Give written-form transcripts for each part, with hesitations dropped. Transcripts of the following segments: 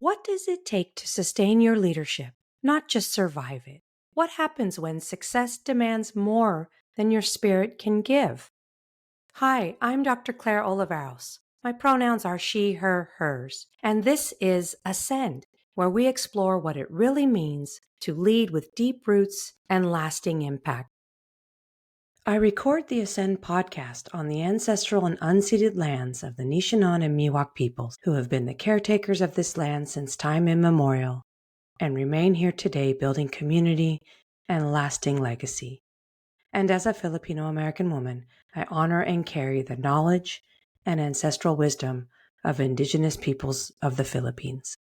What does it take to sustain your leadership, not just survive it? What happens when success demands more than your spirit can give? Hi, I'm Dr. Claire Oliveros. My pronouns are she, her, hers, and this is Ascend, where we explore what it really means to lead with deep roots and lasting impact. I record the Ascend podcast on the ancestral and unceded lands of the Nishinan and Miwok peoples, who have been the caretakers of this land since time immemorial and remain here today building community and lasting legacy. And as a Filipino American woman, I honor and carry the knowledge and ancestral wisdom of indigenous peoples of the Philippines.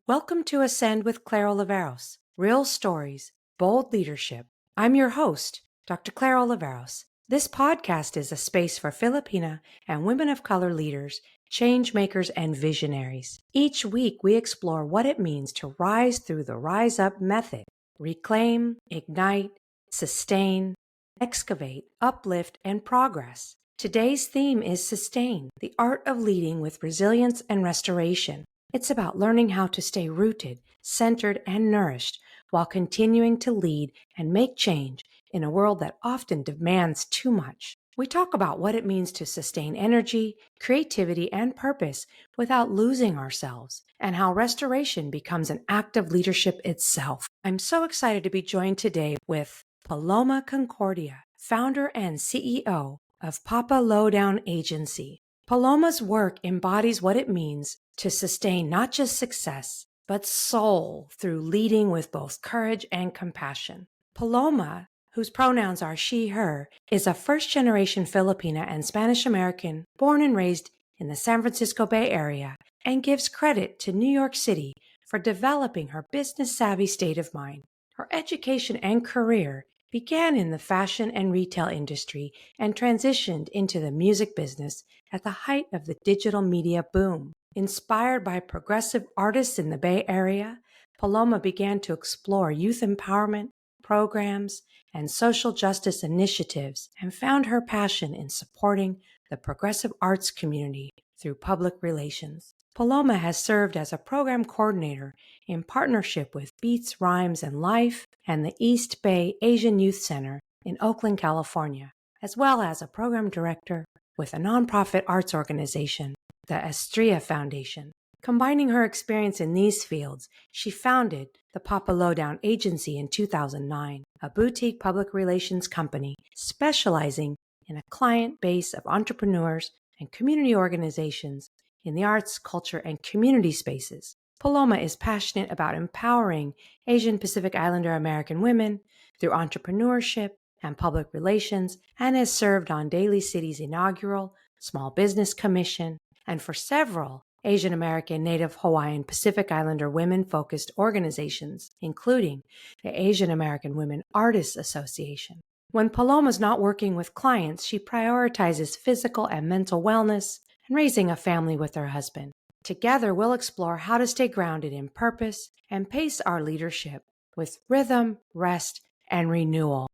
Welcome to Ascend with Claire Oliveros. Real stories, bold leadership. I'm your host, Dr. Claire Oliveros. This podcast is a space for Filipina and women of color leaders, change makers, and visionaries. Each week, we explore what it means to rise through the Rise Up method. Reclaim, ignite, sustain, excavate, uplift, and progress. Today's theme is Sustain, the art of leading with resilience and restoration. It's about learning how to stay rooted, centered, and nourished while continuing to lead and make change in a world that often demands too much. We talk about what it means to sustain energy, creativity, and purpose without losing ourselves, and how restoration becomes an act of leadership itself. I'm so excited to be joined today with Paloma Concordia, founder and CEO of PapaLodown Agency. Paloma's work embodies what it means to sustain not just success, but soul through leading with both courage and compassion. Paloma, whose pronouns are she, her, is a first-generation Filipina and Spanish American born and raised in the San Francisco Bay Area and gives credit to New York City for developing her business-savvy state of mind. Her education and career began in the fashion and retail industry and transitioned into the music business at the height of the digital media boom. Inspired by progressive artists in the Bay Area, Paloma began to explore youth empowerment programs and social justice initiatives and found her passion in supporting the progressive arts community through public relations. Paloma has served as a program coordinator in partnership with Beats, Rhymes, and Life and the East Bay Asian Youth Center in Oakland, California, as well as a program director with a nonprofit arts organization, the Estrella Foundation. Combining her experience in these fields, she founded the PapaLodown Agency in 2009, a boutique public relations company specializing in a client base of entrepreneurs and community organizations in the arts, culture, and community spaces. Paloma is passionate about empowering Asian Pacific Islander American women through entrepreneurship and public relations and has served on Daly City's inaugural Small Business Commission and for several Asian American, Native Hawaiian, Pacific Islander women-focused organizations, including the Asian American Women Artists Association. When Paloma's not working with clients, she prioritizes physical and mental wellness and raising a family with her husband. Together, we'll explore how to stay grounded in purpose and pace our leadership with rhythm, rest, and renewal.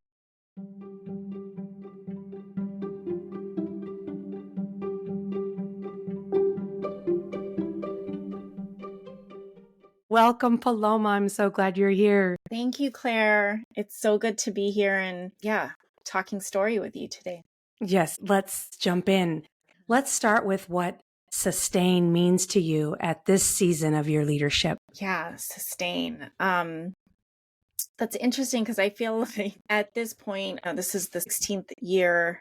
Welcome, Paloma. I'm so glad you're here. Thank you, Claire. It's so good to be here and talking story with you today. Yes, let's jump in. Let's start with what sustain means to you at this season of your leadership. Yeah, sustain. That's interesting because I feel like at this point, this is the 16th year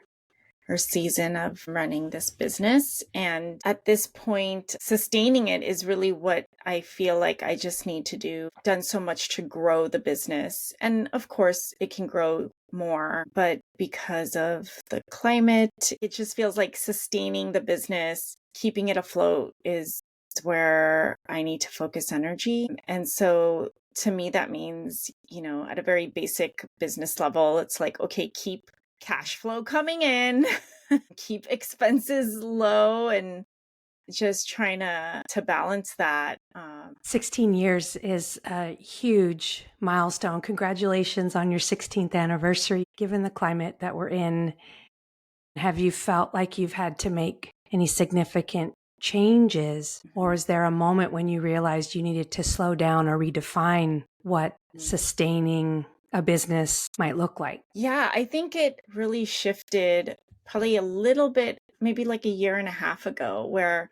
or season of running this business. And at this point, sustaining it is really what I feel like I just need to do. I've done so much to grow the business. And of course, it can grow more, but because of the climate, it just feels like sustaining the business, keeping it afloat is where I need to focus energy. And so to me, that means, at a very basic business level, it's like, okay, keep cash flow coming in, keep expenses low, and just trying to balance that. 16 years is a huge milestone. Congratulations on your 16th anniversary. Given the climate that we're in, have you felt like you've had to make any significant changes? Or is there a moment when you realized you needed to slow down or redefine what sustaining a business might look like? Yeah, I think it really shifted probably a little bit, maybe like a year and a half ago, where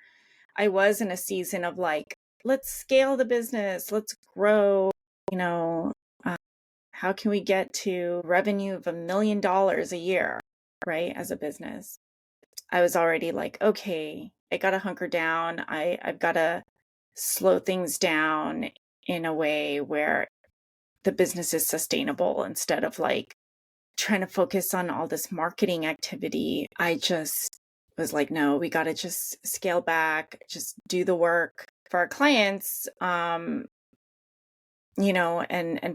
I was in a season of like, let's scale the business, let's grow, you know, uh, how can we get to revenue of $1 million a year, right? As a business. I was already like, okay, I got to hunker down. I've got to slow things down in a way where the business is sustainable instead of like trying to focus on all this marketing activity. I just was like, no, we got to just scale back, just do the work for our clients, and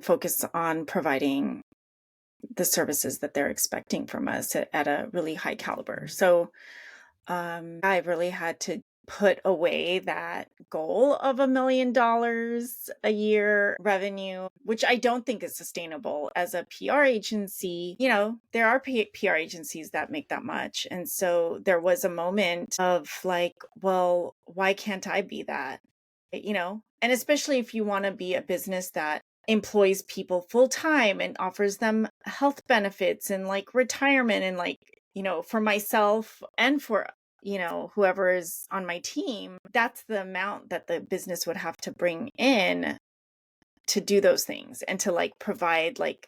focus on providing the services that they're expecting from us at a really high caliber. So I really had to put away that goal of $1 million a year revenue, which I don't think is sustainable as a PR agency. You know, there are PR agencies that make that much. And so there was a moment of like, well, why can't I be that? And especially if you want to be a business that employs people full time and offers them health benefits and like retirement and like, for myself and for whoever is on my team, that's the amount that the business would have to bring in to do those things and to like provide like,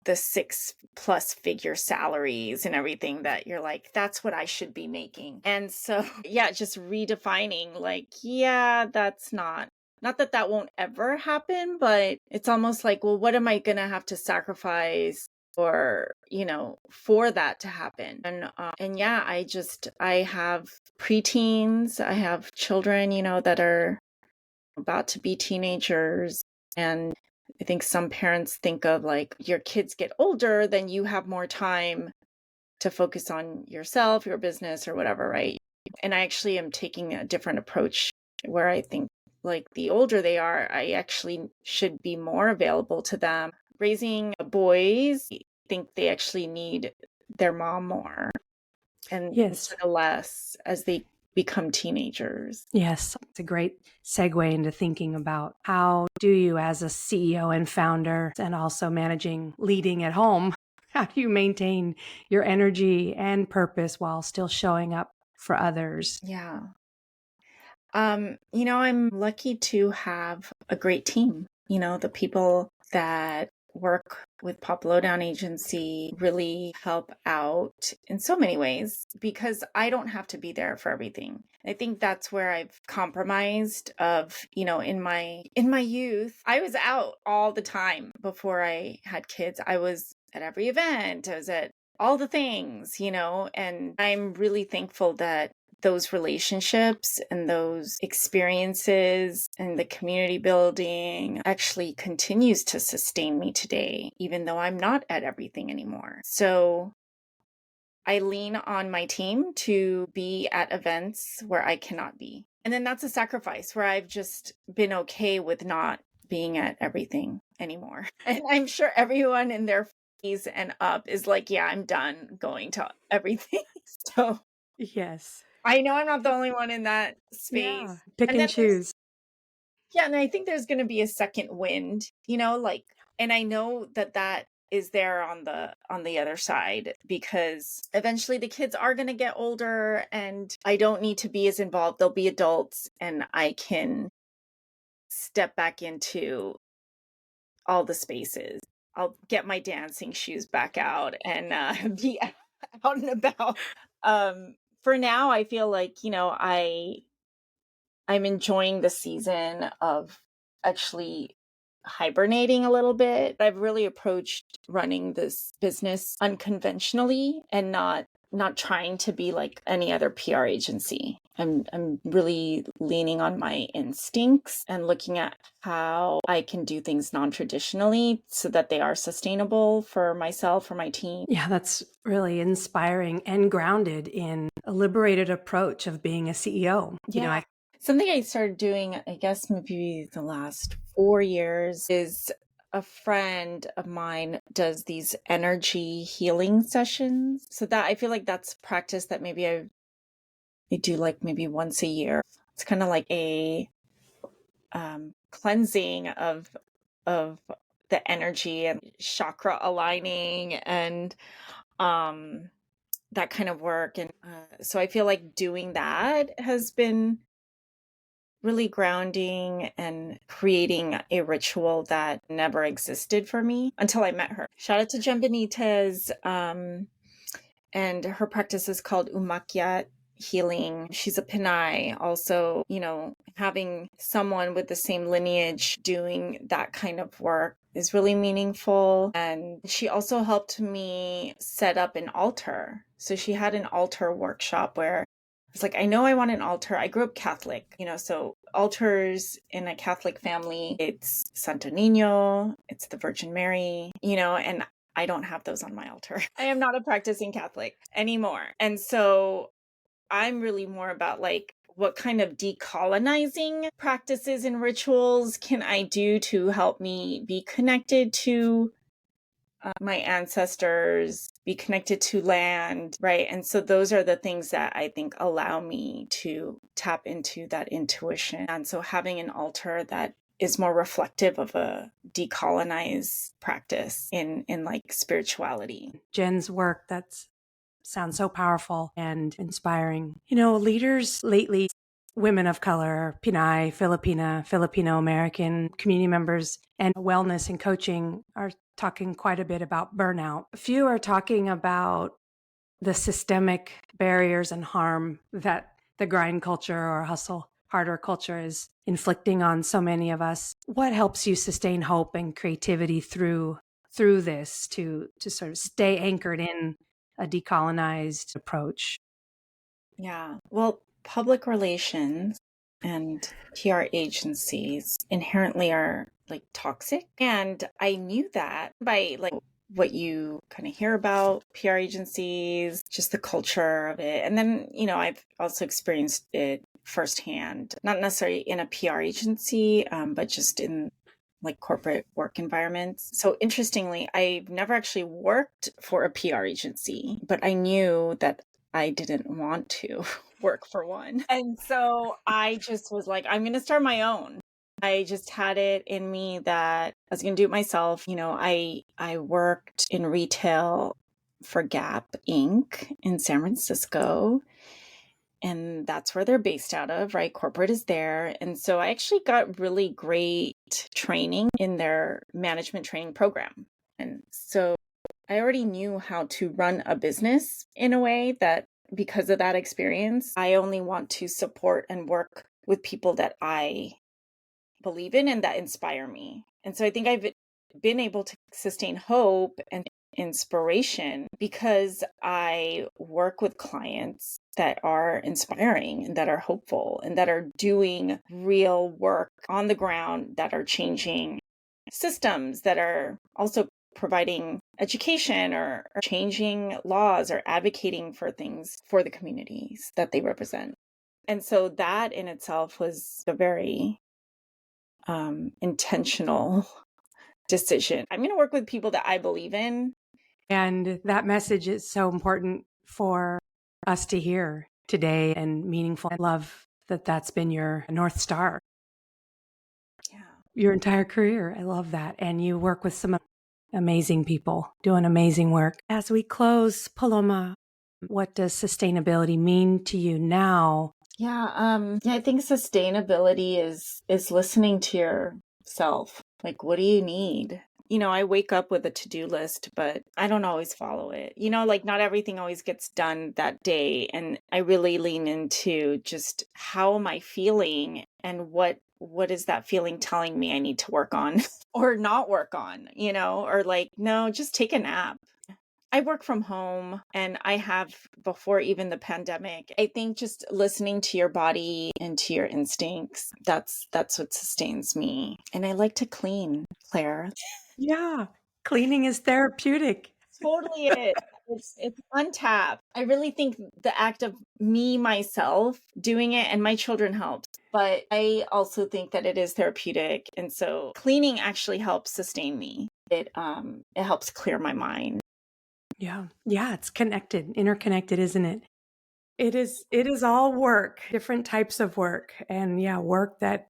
the 6+ figure salaries and everything that you're like, that's what I should be making. And so, yeah, just redefining like, yeah, that's not that won't ever happen, but it's almost like, well, what am I going to have to sacrifice or for that to happen? And yeah, I have preteens, I have children that are about to be teenagers, and I think some parents think of like, your kids get older, then you have more time to focus on yourself, your business, or whatever, right? And I actually am taking a different approach where I think like the older they are, I actually should be more available to them. Raising boys, I think they actually need their mom more and Yes. instead of less as they become teenagers. Yes, it's a great segue into thinking about how do you as a CEO and founder and also leading at home, how do you maintain your energy and purpose while still showing up for others? Yeah. I'm lucky to have a great team. The people that work with PapaLodown Agency really help out in so many ways because I don't have to be there for everything. I think that's where I've compromised of, in my youth, I was out all the time before I had kids. I was at every event, I was at all the things, and I'm really thankful that those relationships and those experiences and the community building actually continues to sustain me today, even though I'm not at everything anymore. So I lean on my team to be at events where I cannot be. And then that's a sacrifice where I've just been okay with not being at everything anymore. And I'm sure everyone in their 40s and up is like, yeah, I'm done going to everything. So Yes. I know I'm not the only one in that space. Yeah. Pick And and then choose. yeah, and I think there's going to be a second wind, and I know that is there on the other side because eventually the kids are going to get older and I don't need to be as involved. They'll be adults and I can step back into all the spaces. I'll get my dancing shoes back out and be out and about. For now, I feel like, I'm enjoying the season of actually hibernating a little bit. I've really approached running this business unconventionally and not trying to be like any other PR agency. I'm really leaning on my instincts and looking at how I can do things non-traditionally so that they are sustainable for myself, for my team. Yeah, that's really inspiring and grounded in a liberated approach of being a CEO. Yeah. Something I started doing, I guess maybe the last 4 years, is a friend of mine does these energy healing sessions. So that I feel like that's practice that maybe I do like maybe once a year. It's kind of like a cleansing of the energy and chakra aligning and that kind of work. And so I feel like doing that has been really grounding and creating a ritual that never existed for me until I met her. Shout out to Jen Benitez. And her practice is called Umakyat healing. She's a Pinay. Also, having someone with the same lineage doing that kind of work is really meaningful. And she also helped me set up an altar. So she had an altar workshop where I was like, I know I want an altar. I grew up Catholic, so altars in a Catholic family, it's Santo Niño, it's the Virgin Mary, and I don't have those on my altar. I am not a practicing Catholic anymore. And so I'm really more about like, what kind of decolonizing practices and rituals can I do to help me be connected to my ancestors, be connected to land, right? And so those are the things that I think allow me to tap into that intuition. And so having an altar that is more reflective of a decolonized practice in like spirituality. Jen's work, that sounds so powerful and inspiring. Leaders lately, women of color, Pinay, Filipino American community members, and wellness and coaching are talking quite a bit about burnout. A few are talking about the systemic barriers and harm that the grind culture or hustle harder culture is inflicting on so many of us. What helps you sustain hope and creativity through this to sort of stay anchored in a decolonized approach? Yeah. Well, public relations and PR agencies inherently are like toxic. And I knew that by like what you kind of hear about PR agencies, just the culture of it. And then, I've also experienced it firsthand, not necessarily in a PR agency, but just in like corporate work environments. So interestingly, I've never actually worked for a PR agency, but I knew that I didn't want to work for one. And so I just was like, I'm going to start my own. I just had it in me that I was going to do it myself. I worked in retail for Gap Inc. in San Francisco. And that's where they're based out of, right? Corporate is there. And so I actually got really great training in their management training program. And so I already knew how to run a business in a way that because of that experience, I only want to support and work with people that I believe in and that inspire me. And so I think I've been able to sustain hope and inspiration because I work with clients that are inspiring and that are hopeful and that are doing real work on the ground, that are changing systems, that are also providing education or changing laws or advocating for things for the communities that they represent. And so that in itself was a very intentional decision. I'm going to work with people that I believe in. And that message is so important for us to hear today and meaningful. I love that that's been your North Star. Yeah. Your entire career. I love that. And you work with some amazing people doing amazing work. As we close, Paloma, what does sustainability mean to you now? Yeah, I think sustainability is listening to yourself. Like, what do you need? I wake up with a to-do list, but I don't always follow it. Like not everything always gets done that day. And I really lean into just how am I feeling and what is that feeling telling me I need to work on or not work on, or like, no, just take a nap. I work from home and I have before even the pandemic. I think just listening to your body and to your instincts, that's what sustains me. And I like to clean, Claire. Yeah, cleaning is therapeutic. Totally it. It's untapped. I really think the act of me, myself doing it, and my children helps. But I also think that it is therapeutic. And so cleaning actually helps sustain me. It helps clear my mind. Yeah. Yeah, it's connected, interconnected, isn't it? It is all work, different types of work, and yeah, work that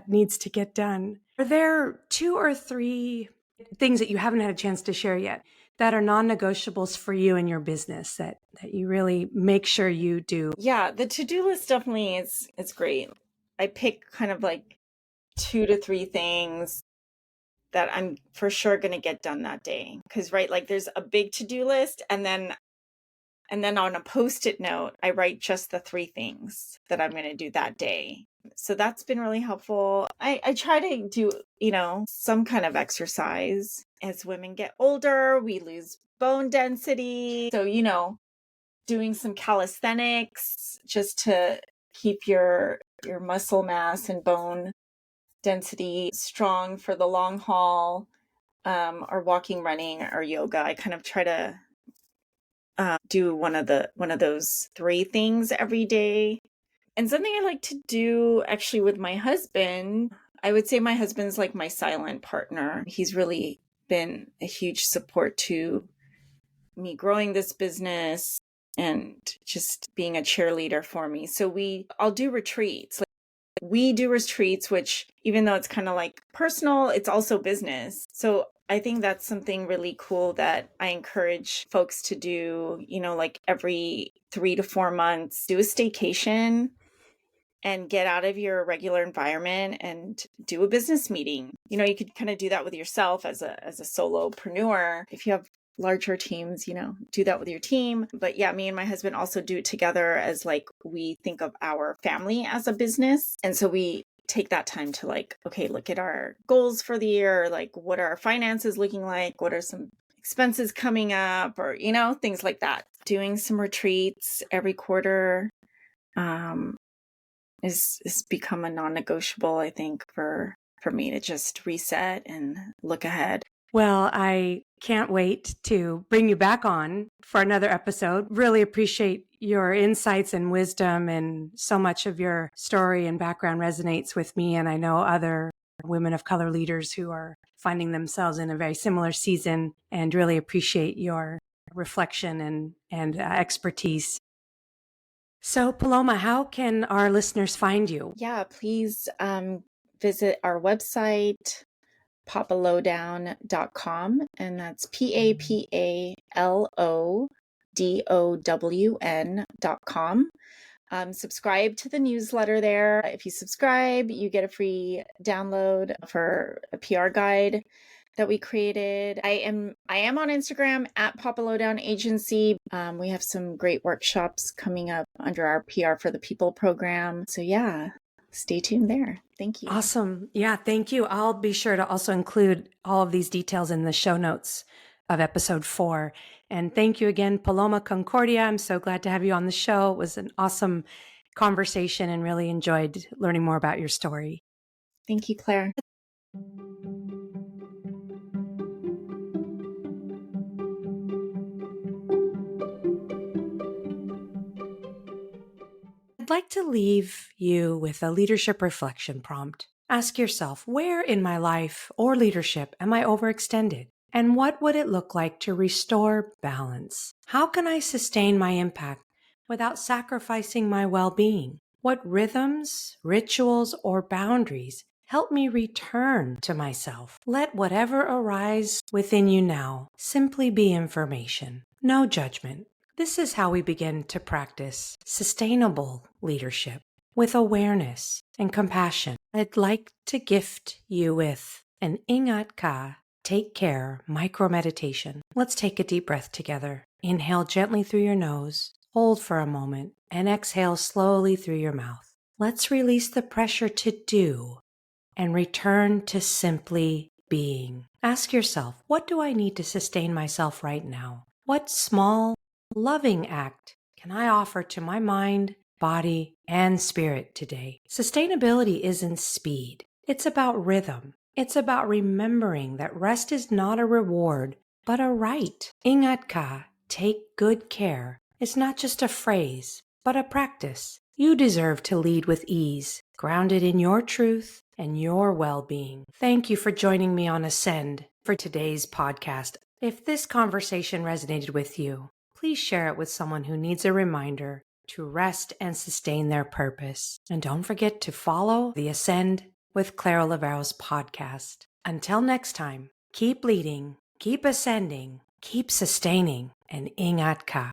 needs to get done. Are there 2 or 3 things that you haven't had a chance to share yet that are non-negotiables for you in your business that you really make sure you do? Yeah, the to-do list definitely is it's great. I pick kind of like 2 to 3 things that I'm for sure going to get done that day. Cuz right, like there's a big to-do list, and then on a post-it note, I write just the 3 things that I'm going to do that day. So that's been really helpful. I try to do, some kind of exercise. As women get older, we lose bone density. So, doing some calisthenics just to keep your muscle mass and bone density strong for the long haul, or walking, running, or yoga. I kind of try to do one of those 3 things every day. And something I like to do actually with my husband, I would say my husband's like my silent partner. He's really been a huge support to me growing this business and just being a cheerleader for me. So I'll do retreats. We do retreats, which even though it's kind of like personal, it's also business. So I think that's something really cool that I encourage folks to do, like every 3 to 4 months, do a staycation and get out of your regular environment and do a business meeting. You could kind of do that with yourself as a solopreneur. If you have larger teams, do that with your team. But yeah, me and my husband also do it together as like we think of our family as a business. And so we take that time to like, okay, look at our goals for the year, like what are our finances looking like? What are some expenses coming up, or things like that. Doing some retreats every quarter is become a non-negotiable, I think, for me to just reset and look ahead. Well, I can't wait to bring you back on for another episode. Really appreciate your insights and wisdom, and so much of your story and background resonates with me, and I know other women of color leaders who are finding themselves in a very similar season, and really appreciate your reflection and expertise. So, Paloma, how can our listeners find you? Yeah, please visit our website, PapaLodown.com, and that's PapaLodown.com. Subscribe to the newsletter there. If you subscribe, you get a free download for a PR guide that we created. I am on Instagram at PapaLodown Agency. We have some great workshops coming up under our PR for the People program. So yeah, stay tuned there. Thank you. Awesome. Yeah, thank you. I'll be sure to also include all of these details in the show notes of episode 4. And thank you again, Paloma Concordia. I'm so glad to have you on the show. It was an awesome conversation and really enjoyed learning more about your story. Thank you, Claire. I'd like to leave you with a leadership reflection prompt. Ask yourself, where in my life or leadership am I overextended? And what would it look like to restore balance? How can I sustain my impact without sacrificing my well-being? What rhythms, rituals, or boundaries help me return to myself? Let whatever arise within you now simply be information, no judgment. This is how we begin to practice sustainable leadership with awareness and compassion. I'd like to gift you with an Ingat Ka, take care, micro meditation. Let's take a deep breath together. Inhale gently through your nose, hold for a moment, and exhale slowly through your mouth. Let's release the pressure to do and return to simply being. Ask yourself, what do I need to sustain myself right now? What small, loving act can I offer to my mind, body, and spirit today? Sustainability isn't speed. It's about rhythm. It's about remembering that rest is not a reward, but a right. Ingat ka, Take good care is not just a phrase, but a practice. You deserve to lead with ease, grounded in your truth and your well-being. Thank you for joining me on Ascend for today's podcast. If this conversation resonated with you, please share it with someone who needs a reminder to rest and sustain their purpose. And don't forget to follow the Ascend with Claire Oliveros podcast. Until next time, keep leading, keep ascending, keep sustaining, and ingat ka.